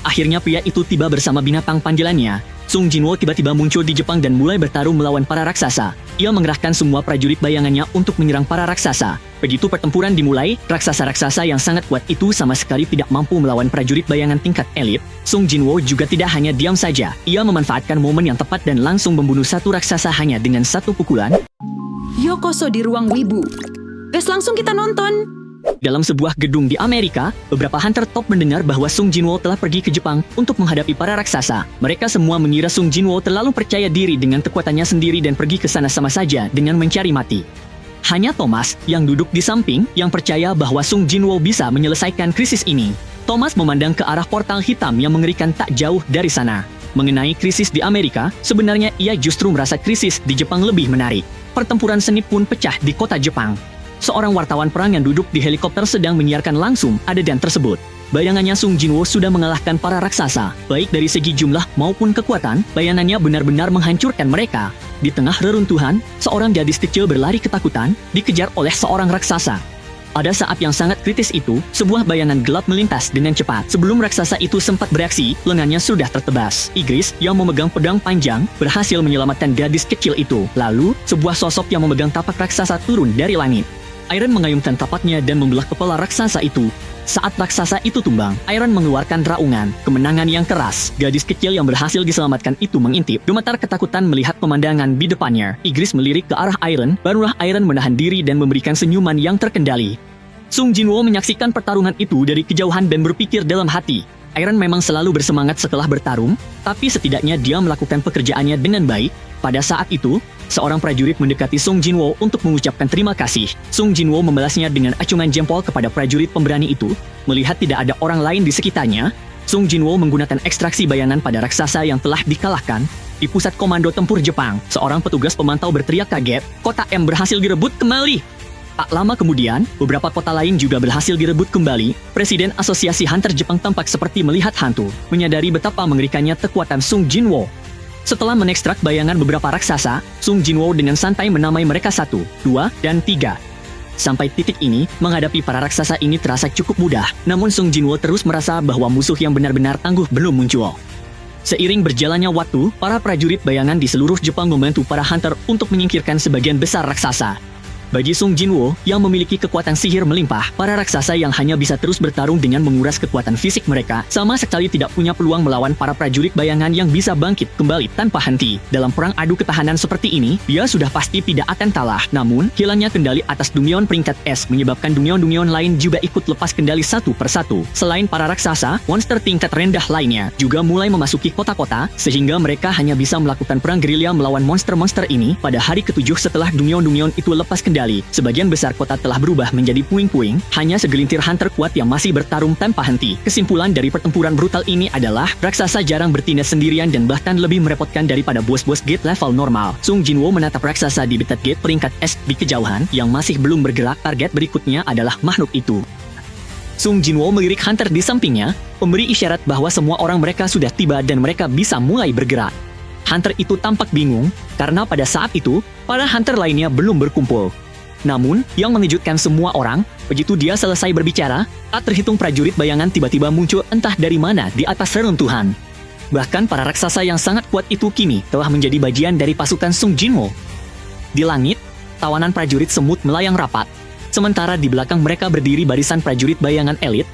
Akhirnya pria itu tiba bersama binatang panggilannya. Sung Jinwo tiba-tiba muncul di Jepang dan mulai bertarung melawan para raksasa. Ia mengerahkan semua prajurit bayangannya untuk menyerang para raksasa. Begitu pertempuran dimulai, raksasa-raksasa yang sangat kuat itu sama sekali tidak mampu melawan prajurit bayangan tingkat elit. Sung Jinwo juga tidak hanya diam saja. Ia memanfaatkan momen yang tepat dan langsung membunuh satu raksasa hanya dengan satu pukulan. Yokoso di ruang wibu. Guys, langsung kita nonton. Dalam sebuah gedung di Amerika, beberapa hunter top mendengar bahwa Sung Jinwo telah pergi ke Jepang untuk menghadapi para raksasa. Mereka semua mengira Sung Jinwo terlalu percaya diri dengan kekuatannya sendiri dan pergi ke sana sama saja dengan mencari mati. Hanya Thomas yang duduk di samping yang percaya bahwa Sung Jinwo bisa menyelesaikan krisis ini. Thomas memandang ke arah portal hitam yang mengerikan tak jauh dari sana. Mengenai krisis di Amerika, sebenarnya ia justru merasa krisis di Jepang lebih menarik. Pertempuran sengit pun pecah di kota Jepang. Seorang wartawan perang yang duduk di helikopter sedang menyiarkan langsung adegan tersebut. Bayangannya Sung Jinwo sudah mengalahkan para raksasa, baik dari segi jumlah maupun kekuatan. Bayangannya benar-benar menghancurkan mereka. Di tengah reruntuhan, seorang gadis kecil berlari ketakutan, dikejar oleh seorang raksasa. Pada saat yang sangat kritis itu, sebuah bayangan gelap melintas dengan cepat. Sebelum raksasa itu sempat bereaksi, lengannya sudah tertebas. Igris yang memegang pedang panjang berhasil menyelamatkan gadis kecil itu. Lalu, sebuah sosok yang memegang tapak raksasa turun dari langit. Iron mengayunkan tapaknya dan membelah kepala raksasa itu. Saat raksasa itu tumbang, Iron mengeluarkan raungan, kemenangan yang keras. Gadis kecil yang berhasil diselamatkan itu mengintip, gemetar ketakutan melihat pemandangan di depannya. Igris melirik ke arah Iron, barulah Iron menahan diri dan memberikan senyuman yang terkendali. Sung Jinwo menyaksikan pertarungan itu dari kejauhan dan berpikir dalam hati. Iron memang selalu bersemangat setelah bertarung, tapi setidaknya dia melakukan pekerjaannya dengan baik. Pada saat itu, seorang prajurit mendekati Sung Jinwo untuk mengucapkan terima kasih. Sung Jinwo membalasnya dengan acungan jempol kepada prajurit pemberani itu. Melihat tidak ada orang lain di sekitarnya, Sung Jinwo menggunakan ekstraksi bayangan pada raksasa yang telah dikalahkan. Di pusat komando tempur Jepang, seorang petugas pemantau berteriak kaget, kota M berhasil direbut kembali. Tak lama kemudian, beberapa kota lain juga berhasil direbut kembali. Presiden Asosiasi Hunter Jepang tampak seperti melihat hantu, menyadari betapa mengerikannya kekuatan Sung Jinwo. Setelah mengekstrak bayangan beberapa raksasa, Sung Jinwo dengan santai menamai mereka 1, 2, dan 3. Sampai titik ini, menghadapi para raksasa ini terasa cukup mudah. Namun Sung Jinwo terus merasa bahwa musuh yang benar-benar tangguh belum muncul. Seiring berjalannya waktu, para prajurit bayangan di seluruh Jepang membantu para hunter untuk menyingkirkan sebagian besar raksasa. Bagi Sung Jinwo yang memiliki kekuatan sihir melimpah, para raksasa yang hanya bisa terus bertarung dengan menguras kekuatan fisik mereka sama sekali tidak punya peluang melawan para prajurit bayangan yang bisa bangkit kembali tanpa henti. Dalam perang adu ketahanan seperti ini, dia sudah pasti tidak akan kalah. Namun, hilangnya kendali atas Dungeon peringkat S menyebabkan Dungeon lain juga ikut lepas kendali satu persatu. Selain para raksasa, monster tingkat rendah lainnya juga mulai memasuki kota-kota, sehingga mereka hanya bisa melakukan perang gerilya melawan monster-monster ini. Pada hari ke-7 setelah Dungeon itu lepas kendali, sebagian besar kota telah berubah menjadi puing-puing, hanya segelintir hunter kuat yang masih bertarung tanpa henti. Kesimpulan dari pertempuran brutal ini adalah, raksasa jarang bertindak sendirian dan bahkan lebih merepotkan daripada bos-bos gate level normal. Sung Jinwo menatap raksasa di betat gate peringkat S di kejauhan, yang masih belum bergerak. Target berikutnya adalah makhluk itu. Sung Jinwo melirik hunter di sampingnya, memberi isyarat bahwa semua orang mereka sudah tiba dan mereka bisa mulai bergerak. Hunter itu tampak bingung, karena pada saat itu, para hunter lainnya belum berkumpul. Namun, yang mengejutkan semua orang, begitu dia selesai berbicara, tak terhitung prajurit bayangan tiba-tiba muncul entah dari mana di atas reruntuhan. Bahkan para raksasa yang sangat kuat itu kini telah menjadi bagian dari pasukan Sung Jinwo. Di langit, tawanan prajurit semut melayang rapat. Sementara di belakang mereka berdiri barisan prajurit bayangan elit,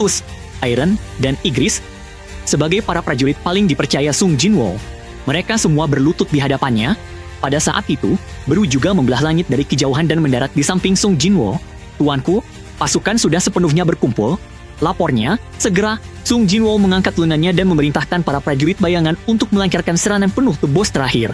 Us, Iron, dan Igris, sebagai para prajurit paling dipercaya Sung Jinwo. Mereka semua berlutut di hadapannya. Pada saat itu, Beru juga membelah langit dari kejauhan dan mendarat di samping Sung Jinwo. Tuanku, pasukan sudah sepenuhnya berkumpul. Lapornya, segera, Sung Jinwo mengangkat lengannya dan memerintahkan para prajurit bayangan untuk melancarkan serangan penuh ke bos terakhir.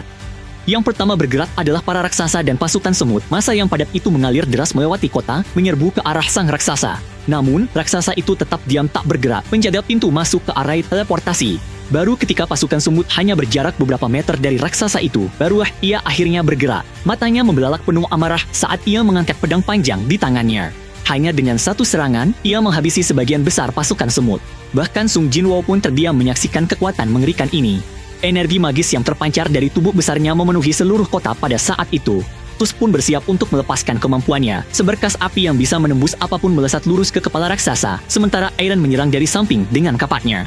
Yang pertama bergerak adalah para raksasa dan pasukan semut. Massa yang padat itu mengalir deras melewati kota, menyerbu ke arah sang raksasa. Namun, raksasa itu tetap diam tak bergerak, menjaga pintu masuk ke area teleportasi. Baru ketika pasukan semut hanya berjarak beberapa meter dari raksasa itu, barulah ia akhirnya bergerak. Matanya membelalak penuh amarah saat ia mengangkat pedang panjang di tangannya. Hanya dengan satu serangan, ia menghabisi sebagian besar pasukan semut. Bahkan Sung Jinwo pun terdiam menyaksikan kekuatan mengerikan ini. Energi magis yang terpancar dari tubuh besarnya memenuhi seluruh kota pada saat itu. Tus pun bersiap untuk melepaskan kemampuannya. Seberkas api yang bisa menembus apapun melesat lurus ke kepala raksasa, sementara Iron menyerang dari samping dengan kapaknya.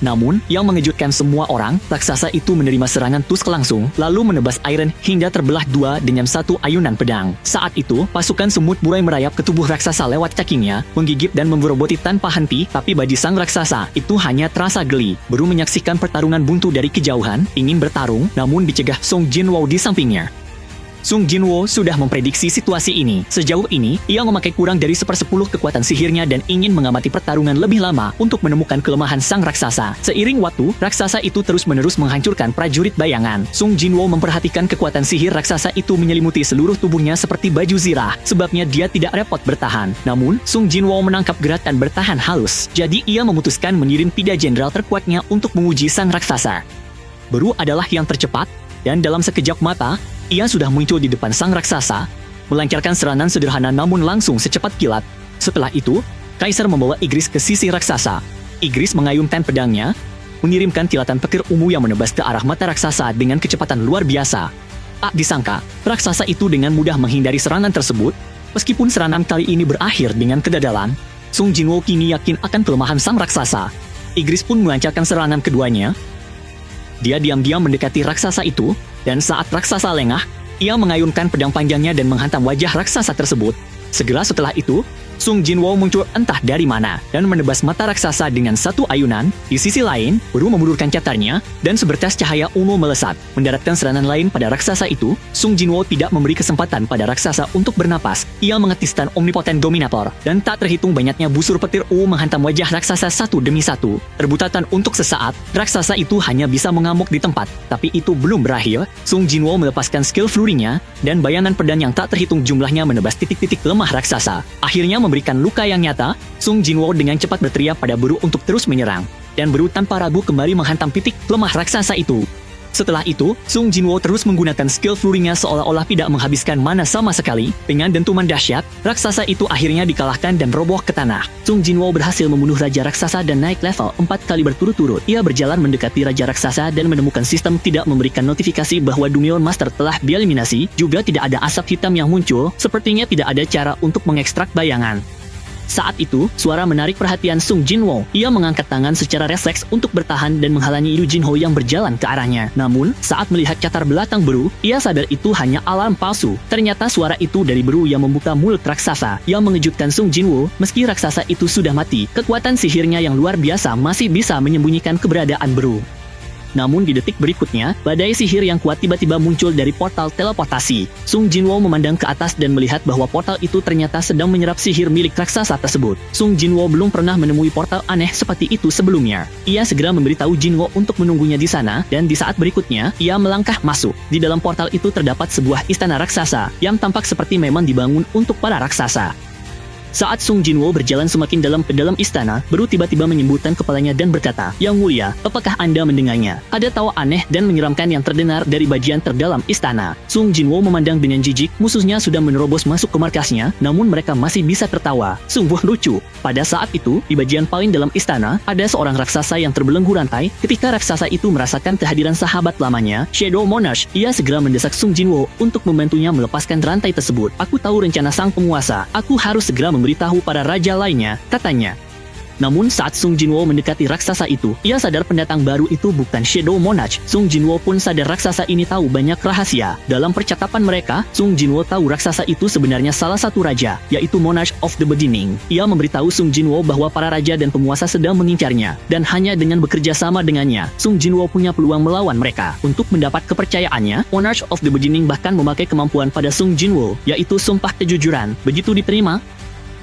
Namun, yang mengejutkan semua orang, raksasa itu menerima serangan Tusk langsung, lalu menebas Iron hingga terbelah dua dengan satu ayunan pedang. Saat itu, pasukan semut mulai merayap ke tubuh raksasa lewat kakinya, menggigit dan memberoboti tanpa henti, tapi bagi sang raksasa, itu hanya terasa geli. Baru menyaksikan pertarungan buntu dari kejauhan, ingin bertarung, namun dicegah Song Jinwoo di sampingnya. Sung Jinwoo sudah memprediksi situasi ini. Sejauh ini, ia memakai kurang dari 1/10 kekuatan sihirnya dan ingin mengamati pertarungan lebih lama untuk menemukan kelemahan sang raksasa. Seiring waktu, raksasa itu terus-menerus menghancurkan prajurit bayangan. Sung Jinwoo memperhatikan kekuatan sihir raksasa itu menyelimuti seluruh tubuhnya seperti baju zirah, sebabnya dia tidak repot bertahan. Namun, Sung Jinwoo menangkap gerakan bertahan halus. Jadi ia memutuskan mengirim 3 jenderal terkuatnya untuk menguji sang raksasa. Beru adalah yang tercepat, dan dalam sekejap mata, ia sudah muncul di depan sang raksasa, melancarkan serangan sederhana namun langsung secepat kilat. Setelah itu, Kaisar membawa Igris ke sisi raksasa. Igris mengayunkan pedangnya, mengirimkan kilatan petir ungu yang menebas ke arah mata raksasa dengan kecepatan luar biasa. Tak disangka, raksasa itu dengan mudah menghindari serangan tersebut. Meskipun serangan kali ini berakhir dengan kegagalan, Sung Jinwoo kini yakin akan kelemahan sang raksasa. Igris pun melancarkan serangan keduanya. Dia diam-diam mendekati raksasa itu, dan saat raksasa lengah, ia mengayunkan pedang panjangnya dan menghantam wajah raksasa tersebut. Segera setelah itu, Sung Jinwoo muncul entah dari mana dan menebas mata raksasa dengan satu ayunan. Di sisi lain, Beru memundurkan catarnya dan seberkas cahaya ungu melesat, mendaratkan serangan lain pada raksasa itu. Sung Jinwoo tidak memberi kesempatan pada raksasa untuk bernapas. Ia mengetiskan Omnipotent Dominator dan tak terhitung banyaknya busur petir ungu menghantam wajah raksasa satu demi satu. Terbutatan untuk sesaat, raksasa itu hanya bisa mengamuk di tempat. Tapi itu belum berakhir. Sung Jinwoo melepaskan skill flurinya dan bayangan pedang yang tak terhitung jumlahnya menebas titik-titik lemah raksasa. Akhirnya memberikan luka yang nyata, Sung Jinwoo dengan cepat berteriak pada Beru untuk terus menyerang. Dan Beru tanpa ragu kembali menghantam titik lemah raksasa itu. Setelah itu, Sung Jinwoo terus menggunakan skill flurinya seolah-olah tidak menghabiskan mana sama sekali. Dengan dentuman dahsyat, raksasa itu akhirnya dikalahkan dan roboh ke tanah. Sung Jinwoo berhasil membunuh Raja Raksasa dan naik level 4 kali berturut-turut. Ia berjalan mendekati Raja Raksasa dan menemukan sistem tidak memberikan notifikasi bahwa Dungeon Master telah dieliminasi. Juga tidak ada asap hitam yang muncul, sepertinya tidak ada cara untuk mengekstrak bayangan. Saat itu, suara menarik perhatian Sung Jinwoo. Ia mengangkat tangan secara refleks untuk bertahan dan menghalangi Liu Jinho yang berjalan ke arahnya. Namun, saat melihat catar belakang Beru, ia sadar itu hanya alarm palsu. Ternyata suara itu dari Beru yang membuka mulut raksasa. Yang mengejutkan Sung Jinwoo, meski raksasa itu sudah mati, kekuatan sihirnya yang luar biasa masih bisa menyembunyikan keberadaan Beru. Namun di detik berikutnya, badai sihir yang kuat tiba-tiba muncul dari portal teleportasi. Sung Jinwoo memandang ke atas dan melihat bahwa portal itu ternyata sedang menyerap sihir milik raksasa tersebut. Sung Jinwoo belum pernah menemui portal aneh seperti itu sebelumnya. Ia segera memberitahu Jinwoo untuk menunggunya di sana, dan di saat berikutnya, ia melangkah masuk. Di dalam portal itu terdapat sebuah istana raksasa, yang tampak seperti memang dibangun untuk para raksasa. Saat Sung Jinwoo berjalan semakin dalam ke dalam istana, Beru tiba-tiba menyembutkan kepalanya dan berkata, "Yang mulia, apakah Anda mendengarnya?" Ada tawa aneh dan menyeramkan yang terdengar dari bagian terdalam istana. Sung Jinwoo memandang dengan jijik, musuhnya sudah menerobos masuk ke markasnya, namun mereka masih bisa tertawa. Sungguh lucu. Pada saat itu, di bagian paling dalam istana, ada seorang raksasa yang terbelenggu rantai. Ketika raksasa itu merasakan kehadiran sahabat lamanya, Shadow Monarch, ia segera mendesak Sung Jinwoo untuk membantunya melepaskan rantai tersebut. "Aku tahu rencana sang penguasa. Aku harus segera memberitahu para raja lainnya," katanya. Namun saat Sung Jinwoo mendekati raksasa itu, ia sadar pendatang baru itu bukan Shadow Monarch. Sung Jinwoo pun sadar raksasa ini tahu banyak rahasia. Dalam percakapan mereka, Sung Jinwoo tahu raksasa itu sebenarnya salah satu raja, yaitu Monarch of the Beginning. Ia memberitahu Sung Jinwoo bahwa para raja dan penguasa sedang mengincarnya, dan hanya dengan bekerja sama dengannya, Sung Jinwoo punya peluang melawan mereka. Untuk mendapat kepercayaannya, Monarch of the Beginning bahkan memakai kemampuan pada Sung Jinwoo, yaitu sumpah kejujuran. Begitu diterima,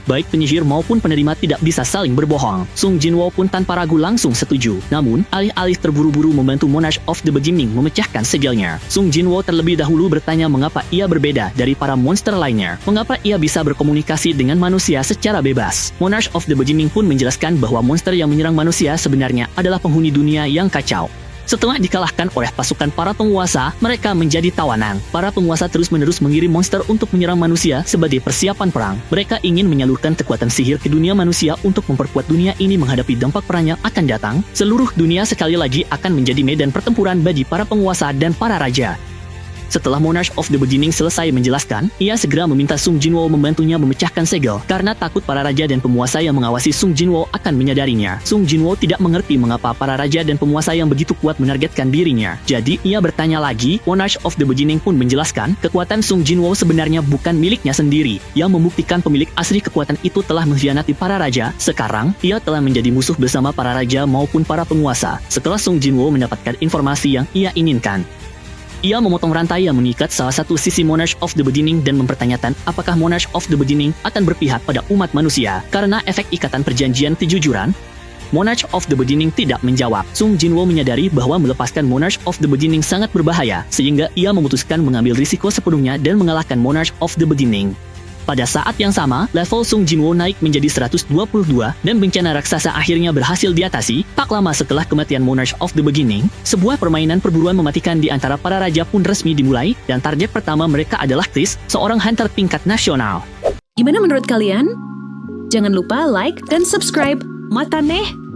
baik penyihir maupun penerima tidak bisa saling berbohong. Sung Jinwoo pun tanpa ragu langsung setuju. Namun, alih-alih terburu-buru membantu Monarch of the Beginning memecahkan segelnya, Sung Jinwoo terlebih dahulu bertanya mengapa ia berbeda dari para monster lainnya. Mengapa ia bisa berkomunikasi dengan manusia secara bebas. Monarch of the Beginning pun menjelaskan bahwa monster yang menyerang manusia sebenarnya adalah penghuni dunia yang kacau. Setelah dikalahkan oleh pasukan para penguasa, mereka menjadi tawanan. Para penguasa terus-menerus mengirim monster untuk menyerang manusia sebagai persiapan perang. Mereka ingin menyalurkan kekuatan sihir ke dunia manusia untuk memperkuat dunia ini menghadapi dampak perang yang akan datang. Seluruh dunia sekali lagi akan menjadi medan pertempuran bagi para penguasa dan para raja. Setelah Monarch of the Beginning selesai menjelaskan, ia segera meminta Sung Jinwoo membantunya memecahkan segel karena takut para raja dan penguasa yang mengawasi Sung Jinwoo akan menyadarinya. Sung Jinwoo tidak mengerti mengapa para raja dan penguasa yang begitu kuat menargetkan dirinya. Jadi ia bertanya lagi. Monarch of the Beginning pun menjelaskan kekuatan Sung Jinwoo sebenarnya bukan miliknya sendiri. Yang membuktikan pemilik asli kekuatan itu telah mengkhianati para raja. Sekarang ia telah menjadi musuh bersama para raja maupun para penguasa. Setelah Sung Jinwoo mendapatkan informasi yang ia inginkan, ia memotong rantai yang mengikat salah satu sisi Monarch of the Beginning dan mempertanyakan apakah Monarch of the Beginning akan berpihak pada umat manusia karena efek ikatan perjanjian kejujuran. Monarch of the Beginning tidak menjawab. Sung Jinwoo menyadari bahwa melepaskan Monarch of the Beginning sangat berbahaya, sehingga ia memutuskan mengambil risiko sepenuhnya dan mengalahkan Monarch of the Beginning. Pada saat yang sama, level Sung Jinwoo naik menjadi 122 dan bencana raksasa akhirnya berhasil diatasi. Tak lama setelah kematian Monarch of the Beginning, sebuah permainan perburuan mematikan di antara para raja pun resmi dimulai dan target pertama mereka adalah Chris, seorang hunter tingkat nasional. Gimana menurut kalian? Jangan lupa like dan subscribe. Mata neh!